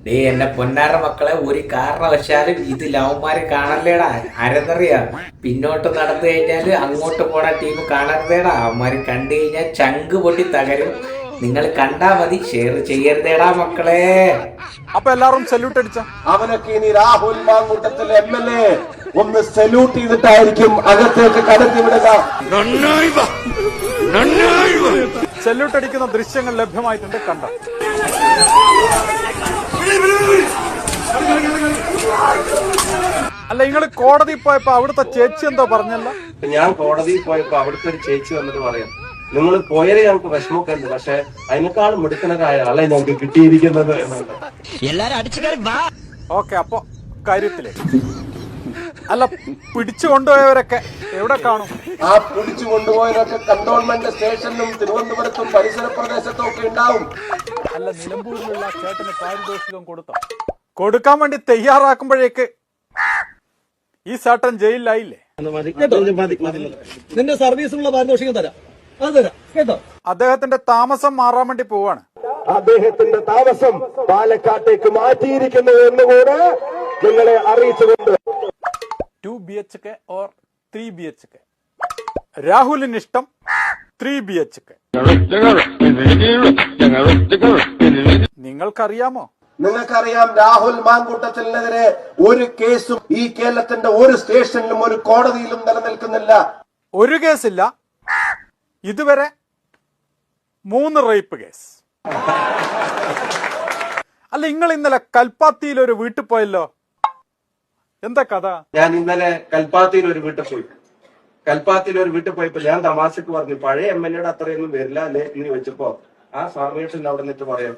Day എന്റെ പൊന്നാറ മക്കളെ, ഒരു കാരണവശാലും ഇത് ലവന്മാര് കാണല്ലേടാ. ആരെന്നറിയാ, പിന്നോട്ട് നടന്നു കഴിഞ്ഞാല് അങ്ങോട്ട് പോണ ടീം കാണരുതേടാ. അവന്മാര് കണ്ടു കഴിഞ്ഞാൽ ചങ്ക് പൊട്ടി തകരും. നിങ്ങൾ കണ്ടാ മതി, ഷെയർ ചെയ്യരുതേടാ മക്കളെ. അപ്പൊ എല്ലാരും സല്യൂട്ട് അടിച്ച അവനൊക്കെ ഇനി രാഹുൽ മാങ്കൂട്ടത്തിൽ MLA ഒന്ന് സല്യൂട്ട് ചെയ്തിട്ടായിരിക്കും അകത്തേക്ക് കടത്തി വിടുക. സല്യൂട്ട് അടിക്കുന്ന ദൃശ്യങ്ങൾ ലഭ്യമായിട്ടുണ്ട്, കണ്ട. അല്ല, നിങ്ങൾ കോടതി പോയപ്പോ അവിടുത്തെ ചേച്ചി എന്തോ പറഞ്ഞല്ല? ഞാൻ കോടതിയിൽ പോയപ്പോ അവിടുത്തെ ഒരു ചേച്ചി വന്നിട്ട് പറയാം, നിങ്ങൾ പോയാലേ ഞങ്ങൾക്ക് വിഷമമൊക്കെ ഉണ്ട്, പക്ഷെ അതിനേക്കാളും മിടുക്കനായ ആളെ ഞങ്ങൾക്ക് കിട്ടിയിരിക്കുന്നത് എന്നുണ്ട്. ഓക്കെ, അപ്പൊ കാര്യത്തില് അല്ല, പിടിച്ചു കൊണ്ടുപോയവരൊക്കെ എവിടെ കാണും? ആ പിടിച്ചു കൊണ്ടുപോയവരൊക്കെ കണ്ടോൺമെന്റ് സ്റ്റേഷനിലും തിരുവനന്തപുരത്തും പരിസര പ്രദേശത്തും ഒക്കെ ഉണ്ടാവും. അല്ല, നിലമ്പൂരിലുള്ള ചേട്ടന് പാരിതോഷികം കൊടുക്കാൻ വേണ്ടി തയ്യാറാക്കുമ്പോഴേക്ക് ഈ ചേട്ടൻ ജയിലിലായില്ലേ? നിന്റെ സർവീസിനുള്ള പാരിതോഷികം തരാം, അത് തരാം കേട്ടോ. അദ്ദേഹത്തിന്റെ താമസം മാറാൻ വേണ്ടി പോവാണ്. അദ്ദേഹത്തിന്റെ താമസം പാലക്കാട്ടേക്ക് മാറ്റിയിരിക്കുന്നു എന്നുകൂടെ നിങ്ങളെ അറിയിച്ചുകൊണ്ട് 2 BHK or 3 BHK. രാഹുലിന് ഇഷ്ടം 3 BHK. നിങ്ങൾക്കറിയാമോ? നിങ്ങൾക്കറിയാം, രാഹുൽ മാങ്കൂട്ടത്തിനെതിരെ ഒരു കേസും ഈ കേരളത്തിന്റെ ഒരു സ്റ്റേഷനിലും ഒരു കോടതിയിലും നിലനിൽക്കുന്നില്ല. ഒരു കേസില്ല, ഇതുവരെ 3 റേപ്പ് കേസ്. അല്ല, നിങ്ങൾ ഇന്നലെ കൽപ്പാത്തിയിൽ ഒരു വീട്ടിൽ പോയല്ലോ, എന്താ കഥ? ഞാൻ ഇന്നലെ കൽപ്പാത്തിയിൽ ഒരു വീട്ടിൽ പോയപ്പോ ഞാൻ തമാശക്ക് പറഞ്ഞു, പഴയ MLA അത്രയൊന്നും വരില്ല അല്ലേ എന്ന് വെച്ചപ്പോ ആ സ്വാമിയേട്ടൻ അവിടെ നിന്നിട്ട് പറയാം,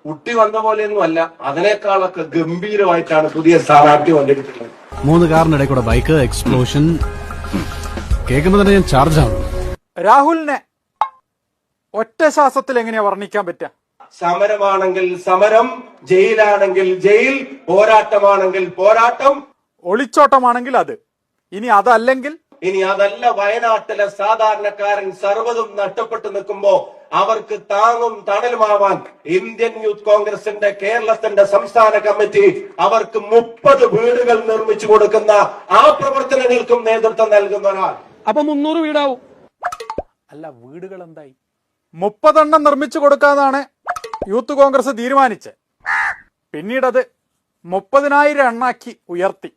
കുട്ടി വന്ന പോലെയൊന്നും അല്ല, അതിനേക്കാളൊക്കെ ഗംഭീരമായിട്ടാണ് പുതിയ സ്ഥാനാർത്ഥി വന്നിരിക്കുന്നത്. 3 കാറിനിടെ കൂടെ ബൈക്ക് എക്സ്പ്ലോഷൻ കേൾക്കുമ്പോ തന്നെ ഞാൻ ചാർജ് ആണ്. രാഹുലിനെ ഒറ്റ ശ്വാസത്തിൽ എങ്ങനെയാ വർണ്ണിക്കാൻ പറ്റുക? സമരമാണെങ്കിൽ സമരം, ജയിലാണെങ്കിൽ ജയിൽ, പോരാട്ടമാണെങ്കിൽ പോരാട്ടം, ഒളിച്ചോട്ടമാണെങ്കിൽ അത്, ഇനി അതല്ല വയനാട്ടിലെ സാധാരണക്കാരൻ സർവ്വതും നഷ്ടപ്പെട്ടു നിൽക്കുമ്പോ അവർക്ക് താങ്ങും തണലുമാവാൻ ഇന്ത്യൻ യൂത്ത് കോൺഗ്രസിന്റെ കേരളത്തിന്റെ സംസ്ഥാന കമ്മിറ്റി അവർക്ക് 30 വീടുകൾ നിർമ്മിച്ചു കൊടുക്കുന്ന ആ പ്രവർത്തനങ്ങൾക്കും നേതൃത്വം നൽകുന്ന ഒരാൾ. അപ്പൊ 300 വീടാവും. അല്ല, വീടുകൾ എന്തായി? 30 എണ്ണം നിർമ്മിച്ചു കൊടുക്കാന്നാണ് യൂത്ത് കോൺഗ്രസ് തീരുമാനിച്ചത്. പിന്നീടത് 30,000 എണ്ണാക്കി ഉയർത്തി.